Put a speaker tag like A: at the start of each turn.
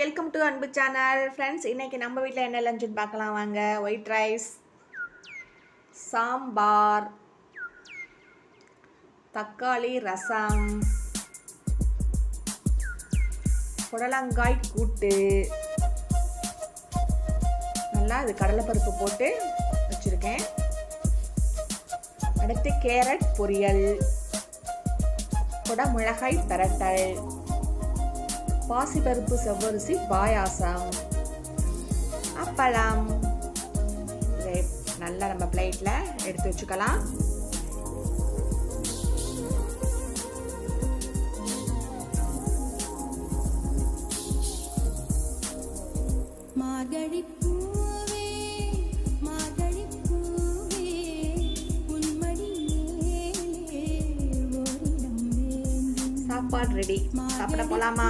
A: Welcome to அன்பு channel. Friends, இன்றைக்கி நம்ம வீட்டில் என்ன லஞ்சுன்னு பார்க்கலாம் வாங்க. ஒயிட் ரைஸ், சாம்பார், தக்காளி ரசம், புடலங்காய் கூட்டு, நல்லா இது கடலைப்பருப்பு போட்டு வச்சுருக்கேன். அடுத்து கேரட் பொரியல், குடமிளகாய் பிரட்டல், பாசிப்பருப்பு செவ்வரிசி பாயாசம், அப்பளம். இதை நல்லா நம்ம பிளேட்டில் எடுத்து வச்சுக்கலாம். சாப்பாடு ரெடி. சாப்பிட போலாமா?